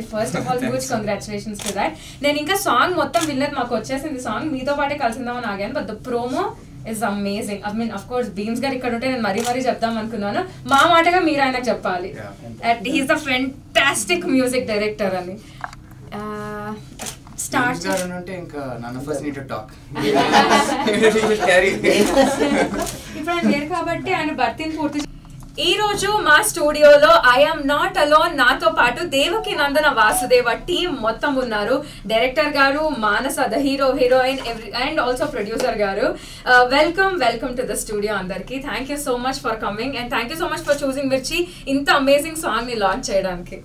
అండి. First of all huge congratulations to that. నేను ఇంకా సాంగ్ మొత్తం వినలేదు, మాకు వచ్చేసింది సాంగ్, మీతో పాటే కలిసిందామని ఆగాను. But the promo is amazing. I mean, of course, Beams గారు ఇక్కడ ఉంటే నేను మరీ చెప్దాం అనుకున్నాను. మా మాటగా మీరు ఆయనకు చెప్పాలి. He's a fantastic music director అని. స్టార్ట్ అంటే ఇంకా none of us need to talk. ఇప్పుడు ఆయన లేరు కాబట్టి ఆయన భర్తీని పూర్తి. ఈ రోజు మా స్టూడియోలో ఐఎమ్ నాట్ అలోన్, నాతో పాటు దేవకి నందన వాసుదేవ టీమ్ మొత్తం ఉన్నారు. Director garu, Manasa the hero heroine and also producer garu. Welcome to the studio అందరికి. Thank you so much for coming and thank you so much for choosing Mirchi ఇంత అమేజింగ్ సాంగ్ ని లాంచ్ చేయడానికి.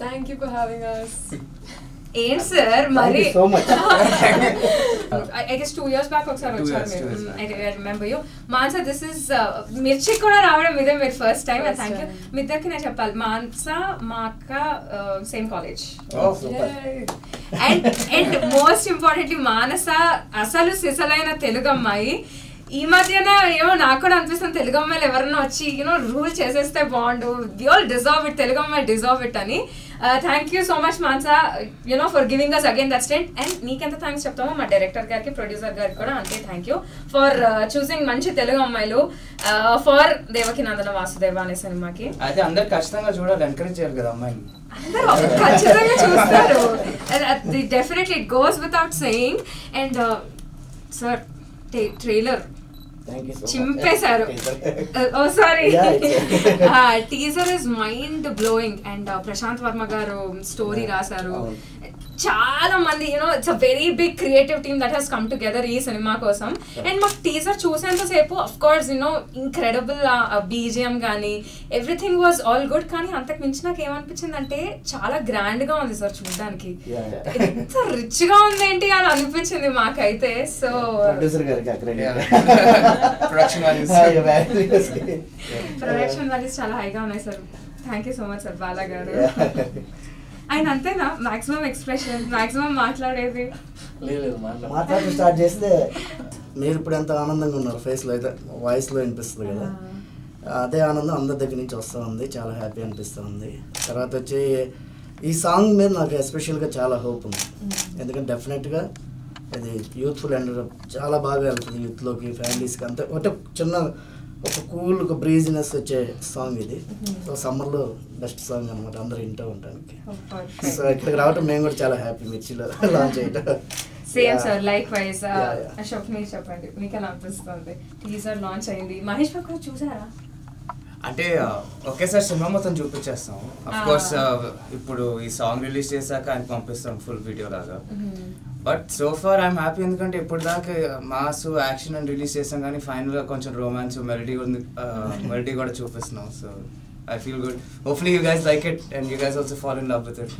Thank you for having us. ఏంటి sir మరి so much. I guess 2 years back ఒకసారి వచ్చారు మీరు. I remember you. Mansa, this is Mirchi కూడా రావడం ఇదే మీరు ఫస్ట్ టైం. Thank you. మీ ఇద్దరికి నేను చెప్పాలి, మాన్సా మా అక్క same college. And most importantly Manasa అసలు సిసలైన తెలుగు అమ్మాయి. ఈ మధ్యన ఏమో నాకు కూడా అనిపిస్తుంది తెలుగు అమ్మాయిలు ఎవరన్నా వచ్చి రూల్ చేసేస్తే బాగుండు, we all deserve it, Telugu అమ్మాయి డిజర్వ్ ఇట్ అని. Thank you so much Mansa for giving us again that stent. And నీకెంత థ్యాంక్స్ చెప్తామో మా డైరెక్టర్ గారికి, ప్రొడ్యూసర్ గారికి కూడా అంతే థ్యాంక్ యూ ఫర్ చూసింగ్ మంచి తెలుగు అమ్మాయిలు ఫర్ దేవకి నందన వాసుదేవ అనే సినిమాకి. అయితే అందరు ఖచ్చితంగా చూడాలి, ఎంకరేజ్ చేయాలి కదా అమ్మాయిని. అందరూ ఖచ్చితంగా చూస్తారు. Definitely it goes without saying. And sir trailer చింపేశారు. Oh sorry, teaser is mind blowing. And Prashanth Varma garu story రాశారు. చాలా మంది it's a very big creative team that has come together ఈ సినిమా కోసం. అండ్ మాకు టీజర్ చూసేంతసేపు అఫ్ కోర్స్ ఇంక్రెడిబుల్ బీజిఎం కానీ ఎవ్రీథింగ్ వాజ్ ఆల్ గుడ్. కానీ అంతకు మించి నాకు ఏమనిపించింది అంటే చాలా గ్రాండ్ గా ఉంది సార్ చూడడానికి. ఎంత రిచ్ గా ఉంది ఏంటి అని అనిపించింది మాకైతే. సో ప్రొడక్షన్ వాల్యూస్ చాలా హైగా ఉన్నాయి sir. Thank you so much sir. Bala గారు ఆయన అంతేనా మాక్సిమం ఎక్స్ప్రెషన్, మాక్సిమం మాట్లాడేది? మాట్లాడి స్టార్ట్ చేస్తే మీరు ఇప్పుడు ఎంత ఆనందంగా ఉన్నారు, ఫేస్లో అయితే వాయిస్లో వినిపిస్తుంది కదా, అదే ఆనందం అందరి దగ్గర నుంచి వస్తూ ఉంది. చాలా హ్యాపీ అనిపిస్తూ ఉంది. తర్వాత వచ్చి ఈ సాంగ్ మీద నాకు ఎస్పెషల్గా చాలా హోప్ ఉంది. ఎందుకంటే డెఫినెట్గా ఇది యూత్ఫుల్ అండ్ చాలా బాగా వెళ్తుంది యూత్లోకి, ఫ్యామిలీస్కి. అంతే ఒకటే చిన్న ఒక కూల్ ఒక బ్రీజినెస్ వచ్చే సాంగ్ ఇది. సో సమ్మర్లో బెస్ట్ సాంగ్ అనమాట, అందరూ వింటూ ఉండడానికి. సో ఇక్కడికి రావటం మేము కూడా చాలా హ్యాపీ మిర్చిలో లాంచ్ చేయటం. Same sir, like wise. Ashok మీరు చెప్పండి, మీకు ఎలా అనిపిస్తుంది? టీజర్ లాంచ్ అయింది, మహేష్ బాబు చూసారా? అంటే ఒకేసారి సినిమా మొత్తం చూపించేస్తాం. అఫ్ కోర్స్ ఇప్పుడు ఈ సాంగ్ రిలీజ్ చేశాక ఆయన పంపిస్తాం ఫుల్ వీడియో లాగా. But so far I'm happy, ఎందుకంటే ఇప్పుడు దాకా మాస్ యాక్షన్ అని రిలీజ్ చేసాం కానీ ఫైనల్గా కొంచెం రొమాన్స్ మెలడీ కూడా చూపిస్తున్నాం. So I feel good. Hopefully you guys like it and you guys also fall in love with it.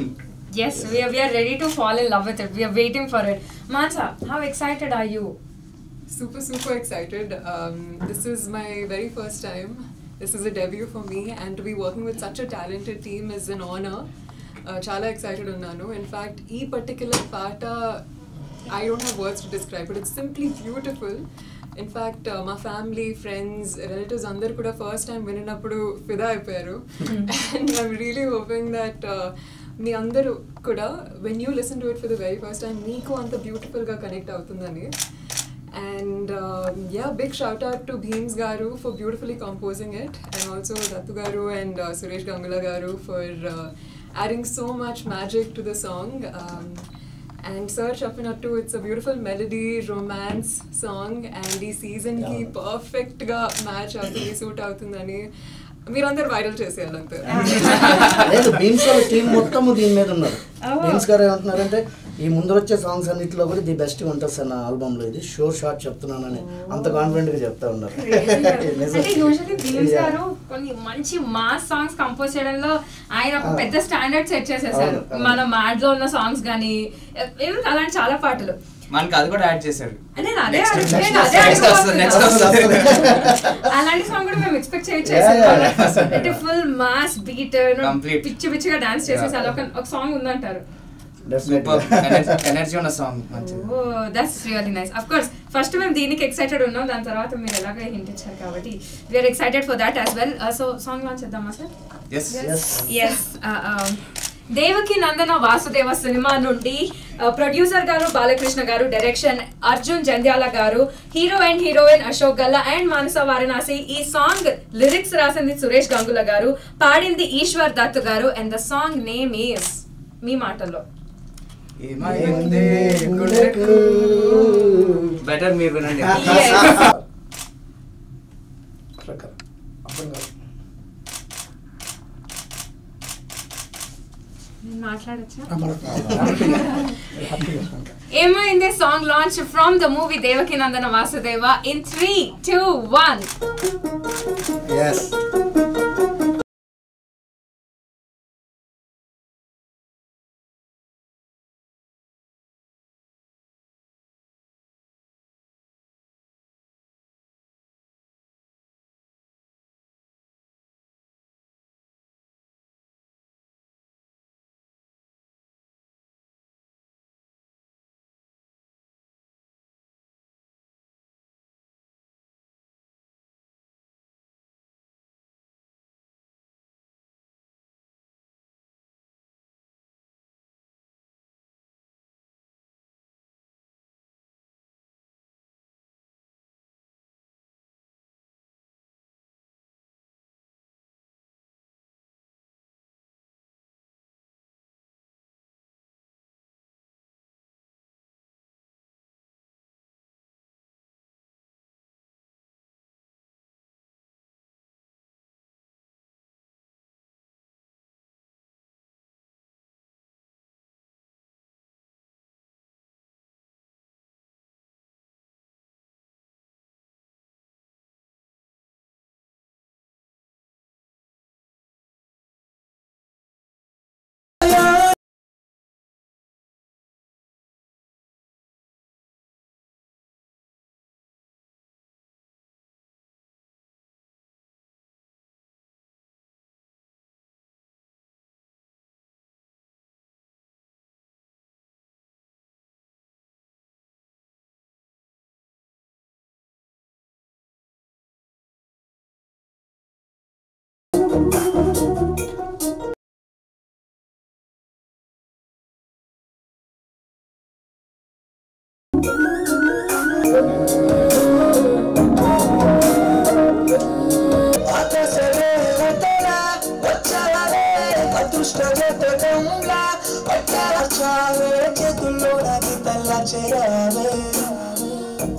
Yes, we are ready to fall in love with it. We are waiting for it. Mansa, how excited are you? Super excited. This is my very first time. This is a debut for me, and to be working with such a talented team is an honor. Chala excited unnanu. In fact, ee particular part I don't have words to describe, but it's simply beautiful. In fact, my family, friends, relatives andaru kuda first time vininappudu fida ayyaru. And I'm really hoping that మీ అందరూ కూడా when you listen to it for the very first time మీకు అంత బ్యూటిఫుల్గా connect అవుతుందని. And yeah, big shout out to Beams garu for beautifully composing it, and also Dattu garu and Suresh Gangula garu for adding so much magic to the song. And sir cheppinattu, it's a beautiful melody, romance song, and ee season ki perfect ga match avutundi, suit avutundani మీరందరూ viral చేసేయాలంతే. లేదు, beams వాళ్ళ team మొత్తం దీని మీద ఉన్నారు. Beams గారు ఏమంటున్నారంటే ఈ ముందు వచ్చే సాంగ్స్ అన్నింటిలో కూడా ది బెస్ట్ ఉంటుంది సార్ నా ఆల్బమ్లో, ఇది షోర్ షాట్ చెప్తున్నానని అంత కాన్ఫిడెంట్గా చెప్తా ఉన్నారు. అంటే యూజువల్లీ బీమ్స్ గారు కొన్ని మంచి మాస్ సాంగ్స్ కంపోజ్ చేయడంలో ఆయన ఒక పెద్ద స్టాండర్డ్ సెట్ చేసేసారు. మన మ్యాడ్ లో ఉన్న సాంగ్స్ కానీ అలాంటి చాలా పాటలు మనకి అది కూడా యాడ్ చేశారు. అలాంటి సాంగ్ కూడా మేము ఎక్స్పెక్ట్ చేయొచ్చు. అంటే ఫుల్ మాస్ బీట్ పిచ్చి పిచ్చిగా డాన్స్ చేసేసి అలా ఒక సాంగ్ ఉందంటారు. ఎనర్జీ ఉన్న song. Oh that's really nice. Of course first మేము దీనికి ఎక్సైటెడ్ ఉన్నాం, దాని తర్వాత మీరు ఎలాగ హింట్ ఇచ్చారు కాబట్టి we're excited for that as well. So song launch చేద్దామా sir? yes yes Devaki Nandana Vasudeva సినిమా నుండి producer garu Balakrishna garu, direction Arjun Jandhyala garu, hero and heroine Ashok Galla and Manasa Varanasi. ఈ సాంగ్ లిరిక్స్ రాసింది సురేష్ గంగుల గారు, పాడింది Eshwar Dutt garu. And the song name is మీ మాటల్లో బెటర్ మీరు వినండి. ఏమైంది song launch from the movie Devaki Nandana Vasudeva in 3, 2, 1. yes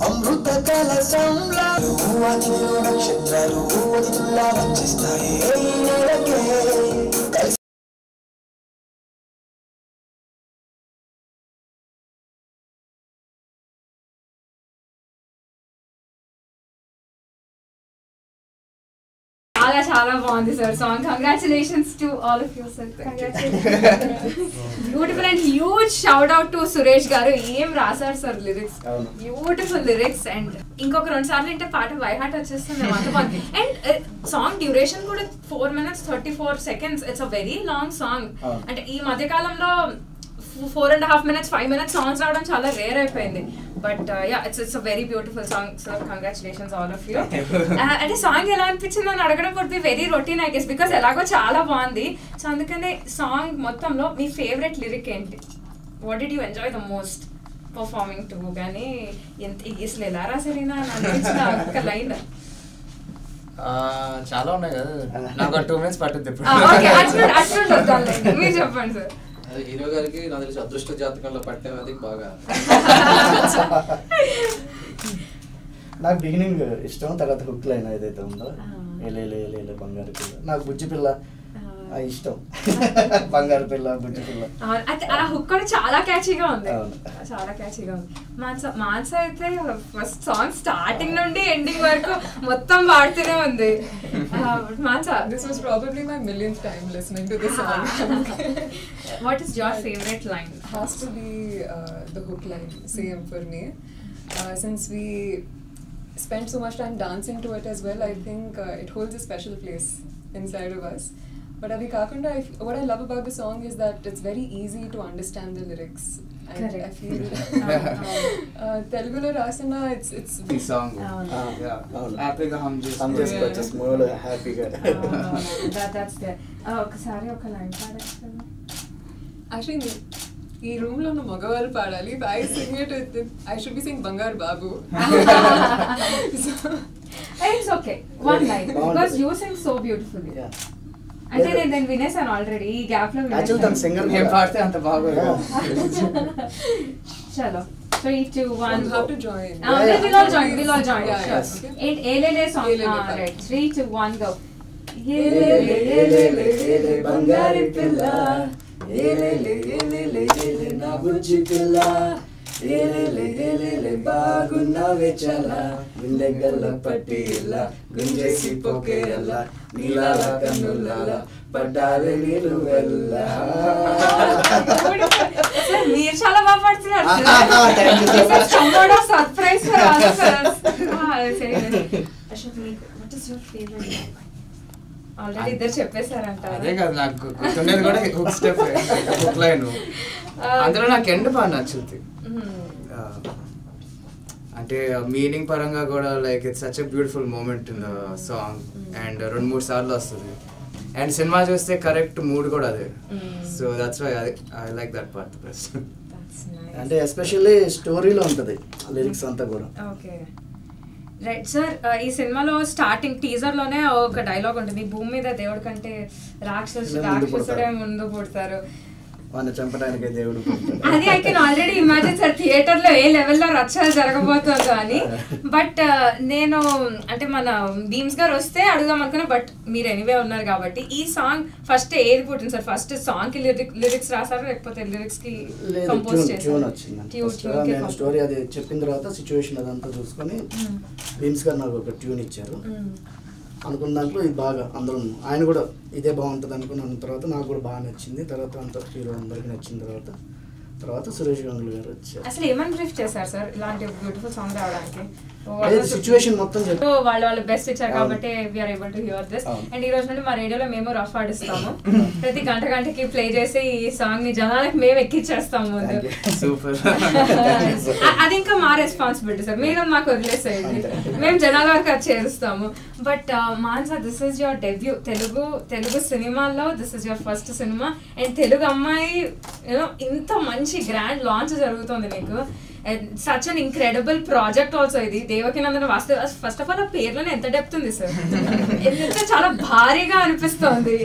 అమృత కలసంలా నక్షత్రాలు వచ్చిస్తాయి చాలా చాలా బాగుంది sir song. Congratulations to all of you sir. Beautiful and huge shout out to Suresh garu. ఏం రాశారు sir lyrics, beautiful lyrics. And ఇంకొక 2 సార్లు అంటే పాట బై హార్ట్ వచ్చేస్తుంది. అంత బాగుంది. అండ్ సాంగ్ డ్యూరేషన్ కూడా 4 minutes 34 seconds. It's a very long song. అంటే ఈ మధ్య కాలంలో 4.5 minutes 5 minutes సాంగ్స్ రావడం చాలా రేర్ అయిపోయింది. But it's a very beautiful song sir. Congratulations all of you. అంటే సాంగ్ ఎలా అనిపించింది అని అడగడం would be very routine I guess, because ఎలాగో చాలా బాగుంది. సో అందుకనే సాంగ్ మొత్తంలో మీ ఫేవరెట్ లిరిక్ ఏంటి? What did you enjoy the most performing to? కానీ అసలు ఎలా రాసారైనా అనిపించిన ఒక లైన్ చాలా ఉన్నాయి కదా, నాకు 2 minutes పట్టుద్ది. మీరు చెప్పండి సార్. హీరో గారికి నాకు తెలిసి అదృష్ట జాతకంలో పట్టేది బాగా. నాకు బిగినింగ్ ఇష్టం, తర్వాత హుక్ లైన్ ఏదైతే ఉందో ఏలే బంగారు పిల్ల, నాకు బుజ్జి పిల్ల ఇష్టం. బంగారు పిల్ల బుజ్జి పిల్ల ఆ హుక్ కూడా చాలా క్యాచీగా ఉంది, చాలా క్యాచీగా ఉంది. మాన్స అయితే ఫస్ట్ సాంగ్ స్టార్టింగ్ నుండి ఎండింగ్ వరకు మొత్తం పాడుతూనే ఉంది. మాన్స, this was probably my millionth time listening to this song. What is your favorite line? Has to be the hook line, same for me. Since we spent so much time dancing to it as well, I think it holds a special place inside of us. But Avi Kakunda, what I love about the song is that it's very easy to understand the lyrics. And I feel Telugulo rasana, it's the song. Happyga hum just more happyga. That's there. ఒకసారి ఒక line పాడొచ్చు కదా. Actually, ఈ room లో ఉన్న మగవాళ్ళు పాడాలి. I sing it, I should be saying Bangar Babu. It's okay. One line because you sing so beautifully. అంటే నేను వినేసాను ఆల్రెడీ ఈ గ్యాప్ లో నేను పాడితే అంత బాగోదు. చలో 3, 2, 1 You have to join. We'll all join. Yeah, sure. yes. And Elele song. Right. 3, 2, 1 go. Elele elele ele bangari pilla, elele elele ele na bujji pilla, elele elele bagunnave chala, vindegalla pattilla, gunjesi pokella, nilala kannulala, paddale niluvella. మీరు చాలా బాగా పాడుతున్నారు. Surprise for answers. Ashok, what is your favourite? Already ఇద్దరు చెప్పేశారంట. అదే కదా నాకు గుర్తుండేది కూడా hook step, hook line. అందులో నాకు ఎండ్ బాగా నచ్చుద్ది. అంటే మీనింగ్ పరంగా కూడా like it's such a beautiful moment in the song. And 2-3 సార్లు వస్తుంది. అండ్ సినిమా చూస్తే కరెక్ట్ మూడ్ కూడా అదే. So that's why I like that part best. అంటే ఎస్పెషల్లీ స్టోరీలో ఉంటుంది లిరిక్స్ అంతా కూడా. Okay right sir. ఈ సినిమాలో స్టార్టింగ్ టీజర్ లోనే ఒక డైలాగ్ ఉంటుంది, భూమి మీద దేవుడి కంటే రాక్షసుడే ముందు పుడతారు, వాడిని చంపడానికి దేవుడు. అది I can already imagine sir theatre లో ఏ లెవెల్లో రచ్చలు జరగబోతుందో అని. బట్ నేను అంటే మన భీమ్స్ గారు వస్తే అడుగుదాం అనుకున్నా, బట్ మీరు ఎనీవే ఉన్నారు కాబట్టి ఈ సాంగ్ ఫస్ట్ ఏది పుట్టింది సార్? ఫస్ట్ సాంగ్ కి లిరిక్స్ రాసారా లేకపోతే లిరిక్స్ కి కంపోజ్ చేశారా? నేను స్టోరీ అది చెప్పిన తర్వాత సిచ్యువేషన్ అదంతా చూసుకొని భీమ్స్ గారు నాకు ఒక ట్యూన్ ఇచ్చారు. అనుకున్న దాంట్లో ఇది బాగా అందరం ఆయన కూడా ఇదే బాగుంటుంది అనుకున్న తర్వాత నాకు కూడా బాగా నచ్చింది. తర్వాత అంత హీరో అందరికి నచ్చిన తర్వాత సురేష్ గంగులు గారు వచ్చారు. అసలు ఏమని బ్రీఫ్ చేశారు సార్ ఇలాంటి బ్యూటిఫుల్ సాంగ్ రావడానికి? సిచ్యువేషన్ మొత్తం వాళ్ళు బెస్ట్ ఇచ్చారు కాబట్టి we're able to hear this. And ఈ రోజు నుండి మా రేడియోలో మేము రఫ్ ఆడిస్తాము. ప్రతి గంటకి ప్లే చేసి ఈ సాంగ్ ని జనాలకు మేము ఎక్కిచ్చేస్తాము. సూపర్. అది ఇంకా మా రెస్పాన్సిబిలిటీ సార్, మీరు మాకు వదిలేసేయండి, మేము జనాల వరకు అది చేరుస్తాము. But man sir, this is your debut Telugu సినిమాల్లో, దిస్ ఇస్ యువర్ ఫస్ట్ సినిమా. అండ్ తెలుగు అమ్మాయి యూనో ఇంత మంచి గ్రాండ్ లాంచ్ జరుగుతుంది మీకు. Such an incredible project also ఇది. దేవకినందన వాస్తవ ఫస్ట్ ఆఫ్ ఆల్ ఆ పేర్లోనే ఎంత డెప్త్ ఉంది సార్, ఎంత చాలా భారీగా అనిపిస్తుంది.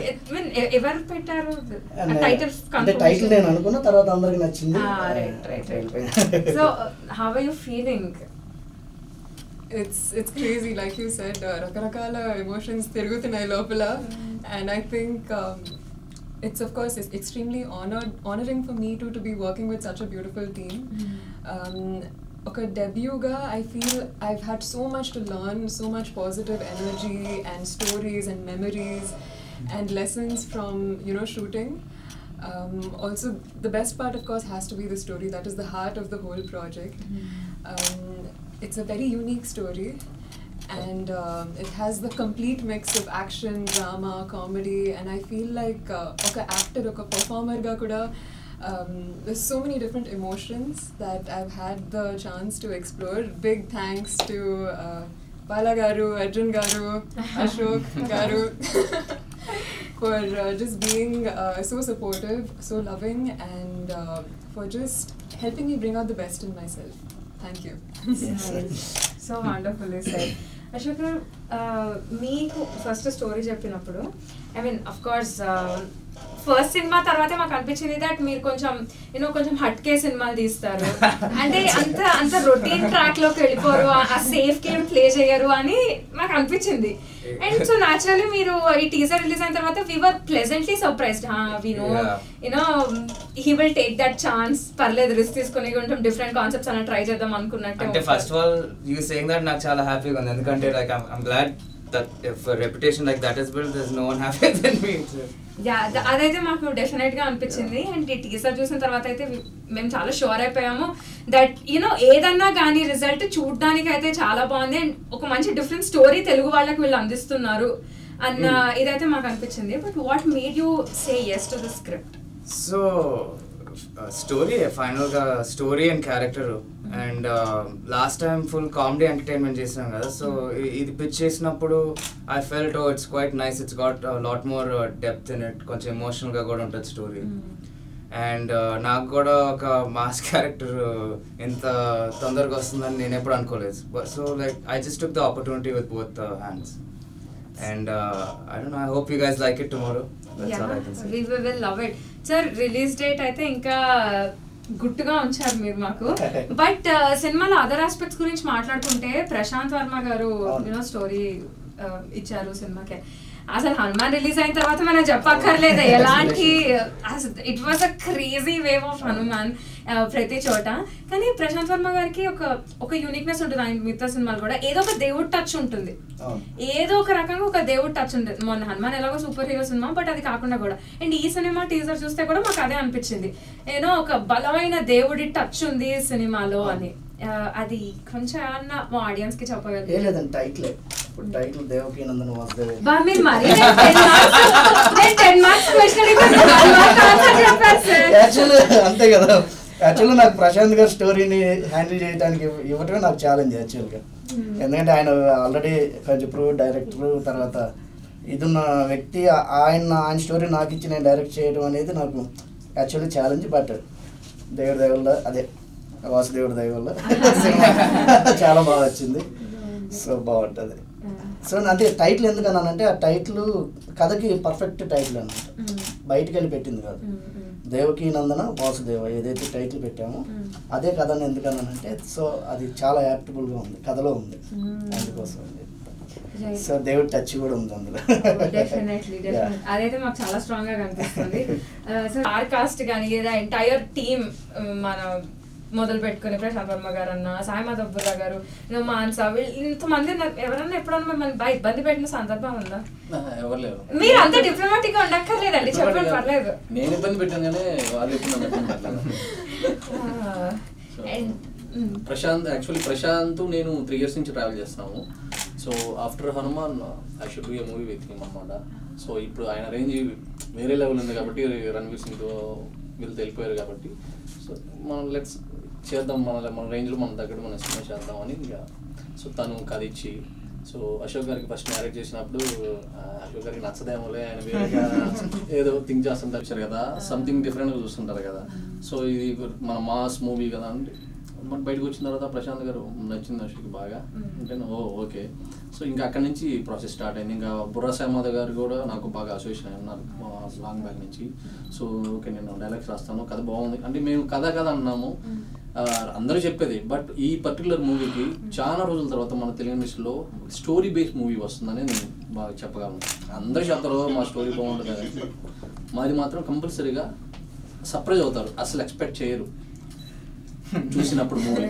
ఎవరు పెట్టారు టైటిల్? టైటిల్ నేను అనుకున్న తర్వాత అందరికి నచ్చింది. So how are you feeling? It's crazy, like you said, రకరకాల ఎమోషన్స్ తిరుగుతున్నాయి లోపల. And I think it's of course it's extremely honoring for me to be working with such a beautiful team. Okay, debut ga I feel I've had so much to learn, so much positive energy and stories and memories and lessons from shooting. Also the best part of course has to be the story. That is the heart of the whole project. It's a very unique story. And it has the complete mix of action, drama, comedy, and I feel like oka actor, oka performer ga kuda there's so many different emotions that I've had the chance to explore. Big thanks to Bala garu, Arjun garu, Ashok garu for just being so supportive, so loving, and for just helping me bring out the best in myself. Thank you. So wonderfully said. Ashok garu, మీకు first story చెప్పినప్పుడు I mean of course first cinema తర్వాతే మాకు అనిపించింది that మీరు కొంచెం కొంచెం హట్కే సినిమాలు తీస్తారు, అంటే అంత రొటీన్ ట్రాక్ లోకి వెళ్ళిపోరు, ఆ సేఫ్ గేమ్ ప్లే చేయరు అని మాకు అనిపించింది. అండ్ సో న్యాచురల్లీ మీరు ఈ టీజర్ రిలీజ్ అయిన తర్వాత we were pleasantly surprised. We know he will take that chance, పర్లేదు రిస్క్ తీసుకుని కొంచెం డిఫరెంట్ కాన్సెప్ట్స్ అలా ట్రై చేద్దాం అనుకున్నట్టు. అంటే first of all you saying that నాకు చాలా హ్యాపీగా ఉంది, ఎందుకంటే like I'm glad that if a reputation like that is built, there's no one happier than me. అదైతే మాకు డెఫినెట్ గా అనిపించింది. అండ్ ఈ టీజర్ చూసిన తర్వాత అయితే మేము చాలా షూర్ అయిపోయాము దట్ ఏదన్నా కానీ రిజల్ట్ చూడడానికి అయితే చాలా బాగుంది అండ్ ఒక మంచి డిఫరెంట్ స్టోరీ తెలుగు వాళ్ళకి వీళ్ళు అందిస్తున్నారు అన్న ఇదైతే మాకు అనిపించింది. But what made you say yes to the script? So story final గా story and character. And last time full comedy entertainment చేసినాం కదా, సో ఇది పిచ్ చేసినప్పుడు I felt it's quite nice, it's got lot more depth in it, కొంచెం emotional గా కూడా ఉంటుంది story. And నాకు కూడా ఒక మాస్ క్యారెక్టర్ ఎంత తొందరగా వస్తుందని నేను ఎప్పుడు అనుకోలేదు. So like I just took the opportunity with both hands and I don't know, I hope you guys like it tomorrow. We will love it. Sir, release date అయితే ఇంకా గుట్టుగా ఉంచారు మీరు మాకు. బట్ సినిమాలో అదర్ ఆస్పెక్ట్స్ గురించి మాట్లాడుకుంటే Prashanth Varma garu story ఇచ్చారు సినిమాకి. అసలు హనుమాన్ రిలీజ్ అయిన తర్వాత మనం చెప్పక్కర్లేదు ఎలాంటి, it was a crazy wave of Hanuman ప్రతి చోట. కానీ ప్రశాంత్ వర్మ గారికి ఒక యూనిక్నెస్ ఉంటుంది ఆయన మిగతా సినిమాలు కూడా. ఏదో ఒక దేవుడు టచ్ ఉంటుంది, ఏదో ఒక రకంగా ఒక దేవుడు టచ్ ఉంటుంది. మొన్న హనుమాన్ ఎలాగో సూపర్ హీరో సినిమా, బట్ అది కాకుండా కూడా. అండ్ ఈ సినిమా టీజర్ చూస్తే కూడా మాకు అదే అనిపించింది, ఏదో ఒక బలమైన దేవుడి టచ్ ఉంది సినిమాలో అని. అది కొంచెం ఏమన్నా మా ఆడియన్స్ కి చెప్పగలరు? టైటిల్ ఇప్పుడు టైటిల్ దేవకీ నందన వాసుదేవ. మీరు మరి 10 మార్క్స్ క్వశ్చన్ యాక్చువల్లీ అంతే కదా. యాక్చువల్లీ నాకు ప్రశాంత్ గారి స్టోరీని హ్యాండిల్ చేయడానికి ఇవ్వటమే నాకు ఛాలెంజ్ యాక్చువల్గా. ఎందుకంటే ఆయన ఆల్రెడీ కొంచెం ప్రూవ్ డైరెక్టర్, తర్వాత ఇదున్న వ్యక్తి, ఆయన స్టోరీ నాకు ఇచ్చి నేను డైరెక్ట్ చేయడం అనేది నాకు యాక్చువల్లీ ఛాలెంజ్. బట్ దేవుడి దయ వల్ల, అదే వాసుదేవుడి దయ వల్ల చాలా బాగా వచ్చింది. సో బాగుంటుంది. సో అంటే టైటిల్ ఎందుకన్నానంటే ఆ టైటిల్ కథకి పర్ఫెక్ట్ టైటిల్ అనమాట. బయటికి వెళ్ళి పెట్టింది కాదు. దేవకీ నందన వాసుదేవ ఏదైతే టైటిల్ పెట్టామో అదే కథని ఎందుకన్నానంటే, సో అది చాలా యాప్టబుల్గా ఉంది, కథలో ఉంది, అందుకోసం. సో దేవుడి టచ్ కూడా ఉంది అందులో. డెఫినెట్లీ అదైతే మాకు చాలా స్ట్రాంగ్ గా కనిపిస్తుంది. సో ఆర్ కాస్ట్ కానీ లేదా ఎంటైర్ టీమ్, మన మొదలు పెట్టుకుని ప్రశాంత్ వర్మ గారు అన్న, సాయి మాధవ్ గారు, మాన్సా, ఇంతమంది ఎవరన్నా ఎప్పుడన్నా మిమ్మల్ని ఇబ్బంది పెట్టిన సందర్భం ఉందా? ఎవరు లేరు. మీరు అంత డిప్లొమాటిక్ గా ఉండక్కర్లేదండి, చెప్పండి, పర్లేదు. నేను ఇబ్బంది పెట్టాను కానీ వాళ్ళు ప్రశాంత్ నేను 3 years నుంచి ట్రావెల్ చేస్తున్నాము. So after Hanuman I should be A movie with him అన్నమాట. సో ఇప్పుడు ఆయన రేంజ్ వేరే లెవెల్ ఉంది కాబట్టి, రణ్వీర్ సింగ్తో వీళ్ళు వెళ్ళిపోయారు కాబట్టి, సో మనం లెట్స్ చేద్దాం, మన రేంజ్లో మన దగ్గర మనం సినిమా చేద్దామని. ఇంకా సో తను కథ ఇచ్చి, సో అశోక్ గారికి ఫస్ట్ మ్యారేజ్ చేసినప్పుడు అశోక్ గారికి నచ్చదేమోలే, ఆయన వేరేగా ఏదో థింక్ చేస్తుంటారు కదా, సంథింగ్ డిఫరెంట్గా చూస్తుంటారు కదా. సో ఇది మన మాస్ మూవీ కదా అంటే మన బయటకు వచ్చిన తర్వాత ప్రశాంత్ గారు నచ్చింది అశోక్ బాగా అంటే, ఓకే. సో ఇంకా అక్కడి నుంచి ప్రాసెస్ స్టార్ట్ అయింది. ఇంకా బుర్రా సాయిమాధవ్ గారు కూడా నాకు బాగా అసోసియేషన్ అయి ఉన్నారు లాంగ్ బ్యాక్ నుంచి. సో ఓకే నేను డైలాగ్స్ రాస్తాను, కథ బాగుంది అంటే మేము కథ అన్నాము అందరూ చెప్పేది. బట్ ఈ పర్టికులర్ మూవీకి చాలా రోజుల తర్వాత మన తెలుగు ఇండస్ట్రీలో స్టోరీ బేస్డ్ మూవీ వస్తుందని నేను బాగా చెప్పగలను. అందరూ చెప్తారు మా స్టోరీ బాగుంటుంది కదా, మాది మాత్రం కంపల్సరీగా సర్ప్రైజ్ అవుతారు, అసలు ఎక్స్పెక్ట్ చేయరు చూసినప్పుడు మూవీ.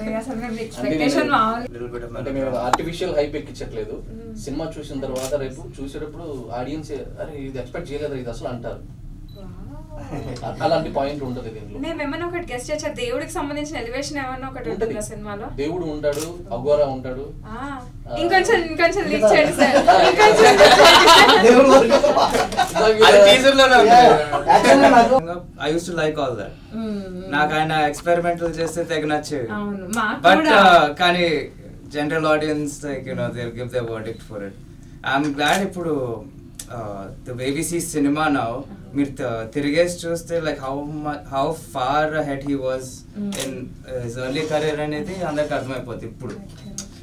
అంటే మేము ఆర్టిఫిషియల్ హైప్ ఎక్కించట్లేదు. సినిమా చూసిన తర్వాత రేపు చూసేటప్పుడు ఆడియన్స్ అరే ఇది ఎక్స్పెక్ట్ చేయలేదు ఇది అసలు అంటారు. అలాంటి పాయింట్ ఉంటుంది దీంట్లో. మేమేమన్నా ఒకటి గెస్ట్ చేసా, దేవుడికి సంబంధించిన ఎలివేషన్ ఏమన్నా ఒకటి ఉంటుంది సినిమాలో. దేవుడు ఉంటాడు, అఘోరా ఉంటాడు. ఇంకొంచెం లీక్ చేయండి sir. I used to like all that. నాకు ఆయన ఎక్స్పెరిమెంటల్ చేస్తే తెగ నచ్చేవి. బట్ కానీ general audience like they'll give their verdict for it. I'm glad ఇప్పుడు the way we see cinema now, మీరు తిరిగేసి చూస్తే like how far ahead he was in his early career అనేది అందరికి అర్థమైపోతుంది ఇప్పుడు.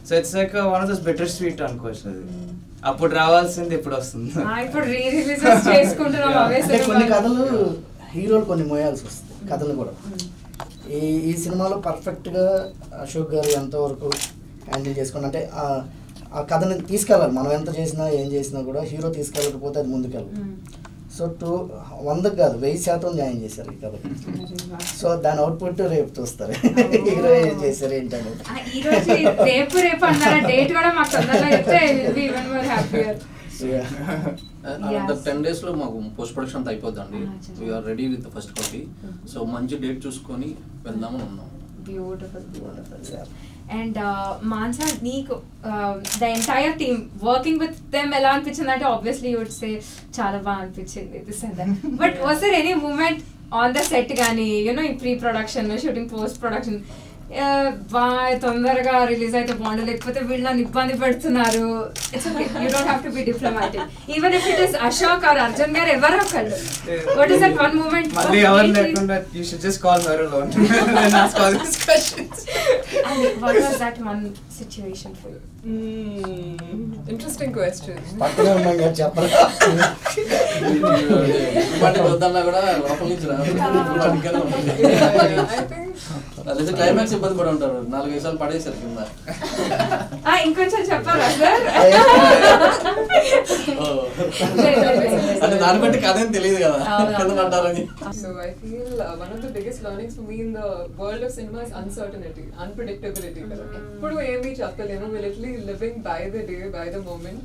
So it's like one of those better sweet అనుకోవచ్చు. అది అప్పుడు రావాల్సింది ఇప్పుడు వస్తుంది. కొన్ని కథలు హీరోలు కొన్ని మోయాల్సి వస్తుంది, కథలు కూడా. ఈ సినిమాలో పర్ఫెక్ట్గా అశోక్ గారు ఎంతవరకు హ్యాండిల్ చేసుకుని అంటే ఆ కథని తీసుకెళ్ళాలి. మనం ఎంత చేసినా ఏం చేసినా కూడా హీరో తీసుకెళ్ళకపోతే అది ముందుకెళ్ళాలి. సో 100 కాదు 1000% న్యాయం చేశారు ఈ కథ. సో దాని అవుట్పుట్ రేపు చూస్తారు హీరో ఏం చేశారు ఏంటనేది. అంత 10 days లో మాకు పోస్ట్ ప్రొడక్షన్ అంతా అయిపోద్దండి. We're ready with first copy. So మంచి డేట్ చూసుకొని వెళ్దామని ఉన్నాం. బ్యూటిఫుల్. అండ్ మాన్సా, నీకు the entire team working with them ఎలా అనిపించింది అంటే ఆబ్వియస్లీ యూ వుడ్ సే చాలా బాగా అనిపించింది this and that. But was there any moment on the set కానీ ఈ pre production shooting post production తొందరగా రిలీజ్ అయితే బాగుండు, లేకపోతే వీళ్ళు నన్ను ఇబ్బంది పెడుతున్నారు. It's okay, you don't have to be diplomatic. Even if it is Ashok or Arjun గారు ఎవరో ఒకళ్ళు. What is that one moment? మళ్ళీ ఎవరు లేకుండా you should just call her alone and ask all these questions. And what was that one situation for you? Interesting question. పక్కనే ఉన్నాం కదా చెప్పరా. వద్దన్నా కూడా లోపల నుంచి I think అదే క్లైమాక్స్ ఇబ్బంది పడి ఉంటారు, 4-5 సార్లు పడేసారు కింద. ఇంకొంచెం చెప్పాలా సార్? అంటే దాన్ని బట్టి కథ ఏం తెలియదు కదా కింద పడ్డారని. So I feel one of the biggest learnings for me in the world of cinema is uncertainty, unpredictability. ఎప్పుడు ఏమీ చెప్పలేము. We're literally living by the day, by the moment.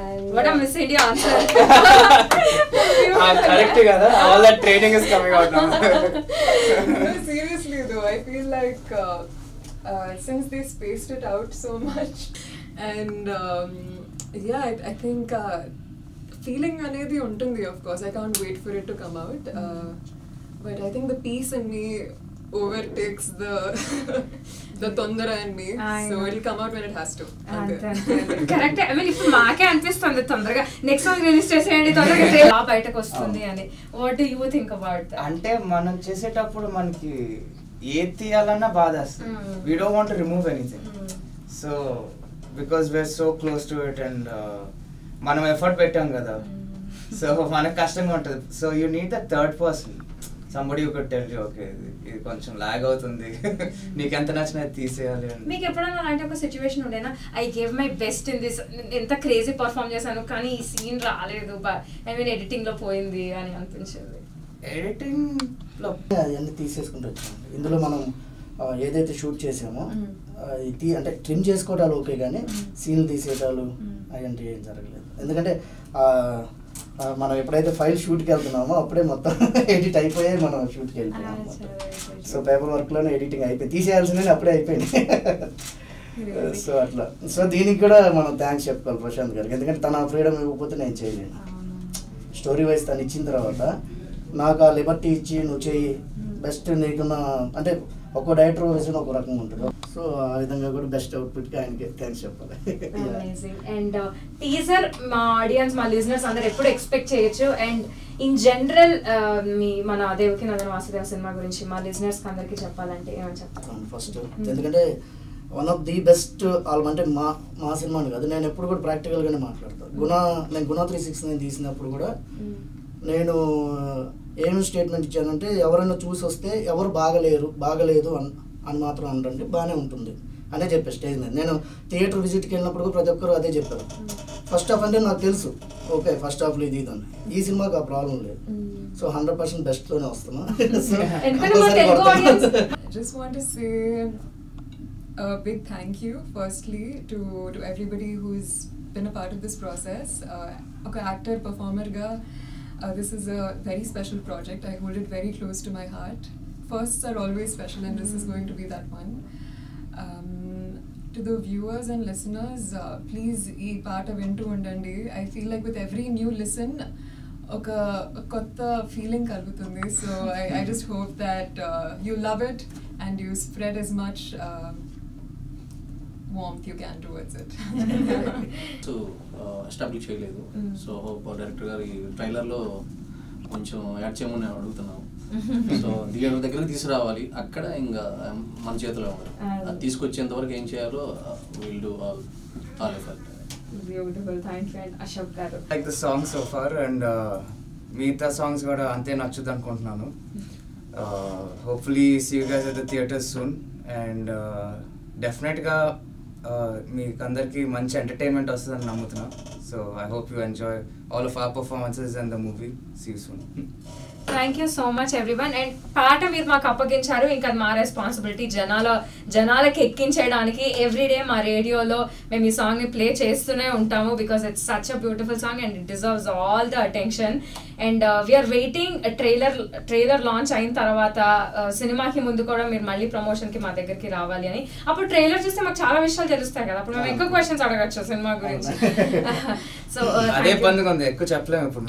And What a Miss India answer. Correct kada, all that training is coming out now. No, seriously though, I feel like since they spaced it out so much, and yeah, I think feeling anedi untundi, of course. I can't wait for it to come out, but I think the peace in me overtakes the tondara in me. So it'll come out when it has to. Correct. I mean ఇప్పుడు మాకే అనిపిస్తుంది తొందరగా next song release చేసేయండి, తొందరగా బయటకు వస్తుంది అని. What do you think about that? అంటే మనం చేసేటప్పుడు మనకి ఏది తీయాలన్నా బాధ వస్తుంది. We don't want to remove anything. So because we're so close to it and మనం ఎఫర్ట్ పెట్టాం కదా, సో మనకు కష్టంగా ఉంటుంది. So you need the third person, somebody who could tell you, okay, ఇది కొంచెం లాగ్ అవుతుంది, నీకు ఎంత నచ్చినా తీసేయాలి అని. మీకు ఎప్పుడైనా అలాంటి ఒక సిచ్యువేషన్ ఉండేనా? I gave my best in this, ఎంత క్రేజీ పర్ఫామ్ చేశాను కానీ ఈ సీన్ రాలేదు, ఐ మీన్ ఎడిటింగ్ లో పోయింది అని అనిపించింది? ఎడిటింగ్ లో అవన్నీ తీసేసుకుంటూ వచ్చాము. ఇందులో మనం ఏదైతే షూట్ చేసామో అంటే ట్రిమ్ చేసుకోవటాలు ఓకే, కానీ సీన్లు తీసేయటాలు అవంటే ఏం జరగలేదు. ఎందుకంటే మనం ఎప్పుడైతే ఫైల్ షూట్కి వెళ్తున్నామో అప్పుడే మొత్తం ఎడిట్ అయిపోయాయి, మనం షూట్కి వెళ్ళిపోయాం. సో పేపర్ వర్క్లోనే ఎడిటింగ్ అయిపోయింది, తీసేయాల్సిందే అప్పుడే అయిపోయింది. సో అట్లా. సో దీనికి కూడా మనం థ్యాంక్స్ చెప్పుకోవాలి ప్రశాంత్ గారికి, ఎందుకంటే తన ఫ్రీడమ్ ఇవ్వకపోతే నేను చేయలేను. స్టోరీ వైజ్ తను ఇచ్చిన తర్వాత నాకు ఆ లిబర్టీ ఇచ్చి నువ్వు చెయ్యి బెస్ట్ నీకున్న, అంటే ఒక్కో డైరెక్టర్ విజన్ ఒక రకంగా ఉంటుంది. సో ఆ విధంగా కూడా బెస్ట్ అవుట్పుట్కి ఆయనకి థ్యాంక్స్ చెప్పాలి. అండ్ టీజర్ మా ఆడియన్స్, మా లిజనర్స్ అందరు ఎప్పుడు ఎక్స్పెక్ట్ చేయొచ్చు? అండ్ ఇన్ జనరల్ మన దేవకి నందన వాసుదేవ సినిమా గురించి మా లిజనర్స్ అందరికి చెప్పాలంటే ఏమని చెప్తాను? ఫస్ట్ ఎందుకంటే one of the best album, అంటే మా సినిమాని కాదు, నేను ఎప్పుడు కూడా ప్రాక్టికల్గానే మాట్లాడతాను. నేను గుణ 369 తీసినప్పుడు కూడా నేను ఏమి స్టేట్మెంట్ ఇచ్చానంటే, ఎవరైనా చూసి వస్తే ఎవరు బాగలేదు అని మాత్రం అనరండి, బాగానే ఉంటుంది అనే చెప్పాను స్టేజ్ మీద. నేను థియేటర్ విజిట్కి వెళ్ళినప్పుడు కూడా ప్రతి ఒక్కరు అదే చెప్పారు. ఫస్ట్ హాఫ్ అంటే నాకు తెలుసు, ఓకే ఫస్ట్ హాఫ్లో ఇది అని. ఈ సినిమాకి ఆ ప్రాబ్లం లేదు. సో 100% బెస్ట్లోనే వస్తున్నా. I just want to say a big thank you firstly to everybody who's been a part of this process. Okay, actor, performer ga, this is a very special project. I hold it very close to my heart. Firsts are always special and this is going to be that one. To the viewers and listeners, please ee paata vintu undandi. I feel like with every new listen oka kotta feeling kalugutundi. So I just hope that you love it and you spread as much warmth you can towards it. So establish చేయలేదు. So hope director గారి ట్రైలర్లో కొంచెం add చేయమని అడుగుతున్నాము. So theatre దగ్గరికి తీసుకురావాలి, అక్కడ ఇంకా మన చేతిలో ఉంది. అది తీసుకొచ్చేంత వరకు ఏం చేయాలో will do all effort. Beautiful, thank you. And Ashok garu, like the song so far and మిగతా సాంగ్స్ కూడా అంతే నచ్చుద్ది అనుకుంటున్నాను. Hopefully see you guys at the theatres soon and డెఫినెట్గా మీకు అందరికీ మంచి ఎంటర్టైన్మెంట్ వస్తుందని నమ్ముతున్నాను. So I hope you enjoy all of our performances and the movie. See you soon. Thank you so much everyone. And పాట మీరు మాకు అప్పగించారు, ఇంకా మా రెస్పాన్సిబిలిటీ జనాలకి ఎక్కించడానికి. ఎవ్రీడే మా రేడియోలో మేము ఈ సాంగ్ని ప్లే చేస్తూనే ఉంటాము, because it's such a beautiful song and it deserves all the attention. And we're waiting trailer launch అయిన తర్వాత సినిమాకి ముందు కూడా మీరు మళ్ళీ ప్రమోషన్కి మా దగ్గరికి రావాలి అని. అప్పుడు ట్రైలర్ చూస్తే మాకు చాలా విషయాలు తెలుస్తాయి కదా, అప్పుడు మేము ఎక్కువ క్వశ్చన్స్ అడగచ్చు సినిమా గురించి. సో అదే పండుగ ఉంది, ఎక్కువ చెప్పలేము ఇప్పుడు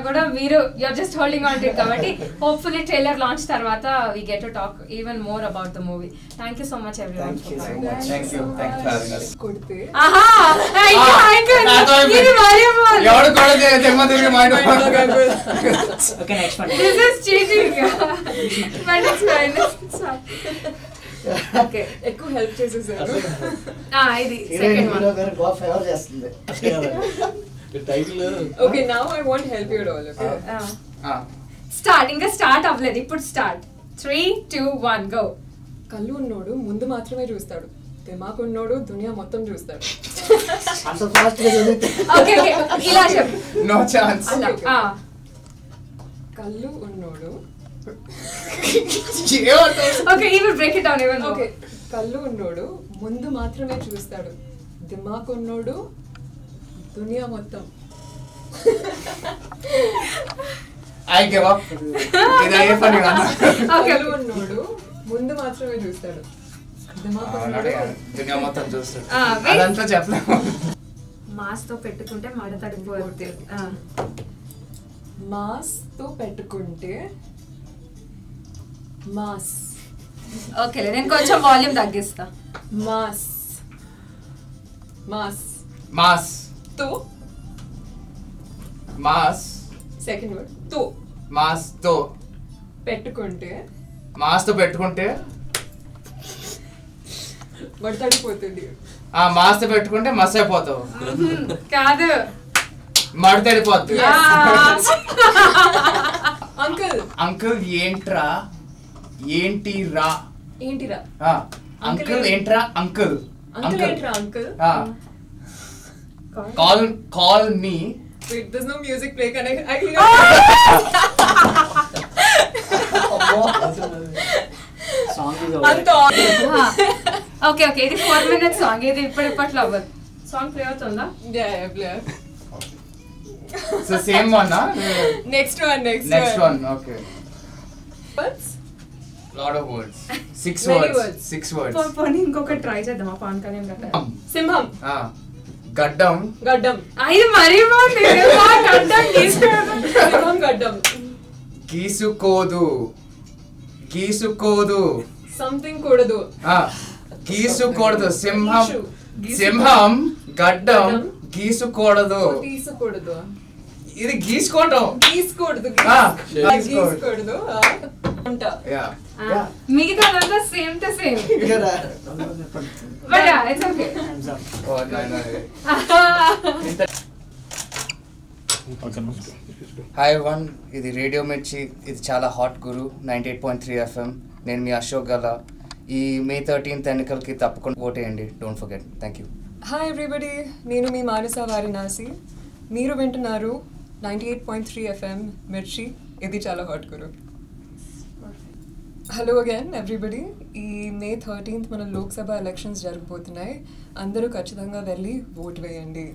కూడా. మీరు you're just just holding on to it kabatti hopefully trailer launch tarvata we get to talk even more about the movie. Thank you so much everyone. Thank you so much. Thank you for having us. Kodte. Aha, ఇది variable. ఎవడు కొడితే తెమ్మ తిరిగి mind Okay, next one. This is cheating. But it's fine. It's fine. Okay. ఎక్కువ help చేసేసారు. ఇది second one. గారు బాగా favour చేస్తుంది. Title Okay, now I won't help you at all, okay? Start ఇంకా స్టార్ట్ అవ్వలేదు ఇప్పుడు స్టార్ట్ 3 2 1 గో. కళ్ళు ఉన్నోడు ముందు మాత్రమే చూస్తాడు, దిమాకు ఉన్నోడు దునియా మొత్తం చూస్తాడు. అంత ఫాస్ట్ గా చదివితే ఓకే ఓకే ఇలా చెప్పు. No chance. కళ్ళు ఉన్నోడు okay you will break it down even okay కళ్ళు ఉన్నోడు ముందు మాత్రమే చూస్తాడు, దిమాకు ఉన్నోడు దునియా మొత్తం. I give up. ఇది ఏ పని కాదు. కళ్ళు ఉన్నోడు ముందు మాత్రమే చూస్తాడు, దిమాకు ఉన్నోడు దునియా మొత్తం చూస్తాడు. wait. అదంతా చెప్పలేము. మాస్ తో పెట్టుకుంటే మడ తడిపోద్ది. మాస్ తో పెట్టుకుంటే మాస్. ఓకే నేను కొంచెం వాల్యూమ్ తగ్గిస్తా. మాస్ మాస్ మాస్ తో మాస్ సెకండ్ వర్డ్ తో మాస్ తో పెట్టుకుంటే మాస్ తో పెట్టుకుంటే వడతడిపోతుంది. ఆ మాస్ తో పెట్టుకుంటే మస్ అయిపోతావు. కాదు మడతడిపోద్ది. అంకుల్ అంకుల్ ఏంట్రా ఏంటి రా. ఏంటిరా అంకుల్ ఏంట్రా అంకుల్. అంకుల్ ఏంట్రా uncle. Call me. Wait, there's no music play. Can I think Song is అంత over. ఓకే ఓకే ఇది 4 minutes సాంగ్. ఇది ఇప్పట్లో అవ్వదు. సాంగ్ ప్లే అవుతుందా? yeah play. So same one. Next one. Next one. Okay Words? Lot of words. 6 Many words. words. 6 words. పోనీ ఇంకొకటి try చేద్దామా pan Kalyan గట్ట. సింహం. గడ్డం. గడ్డం. ఇది మరీ బాగుంది. గడ్డం సింహం గడ్డం. గీసుకోదు. గీసుకోదు. సంథింగ్ కూడదు. గీసుకోకూడదు. సింహం. గీసు. సింహం గడ్డం గడ్డం. గీసుకోకూడదు. తీసుకోకూడదు. ఇది గీసుకోవటం. గీసుకోకూడదు. గీసుకోకూడదు. అంట. మిగతాదంతా same to same. But it's okay. Hi one, ఇది రేడియో మిర్చి. ఇది చాలా హాట్ గురు 98.3 FM. నేను మీ అశోక్ గల. ఈ May 13th ఎన్నికలకి తప్పకుండా ఓటేయండి. Don't forget. Thank you. Hi everybody, నేను మీ మానస వారణాసి. మీరు వింటున్నారు 98.3 FM మిర్చి. ఇది చాలా hot guru. Hello again everybody. ఈ May 13th మన లోక్సభ ఎలక్షన్స్ జరగబోతున్నాయి. అందరూ ఖచ్చితంగా వెళ్ళి ఓట్ వేయండి.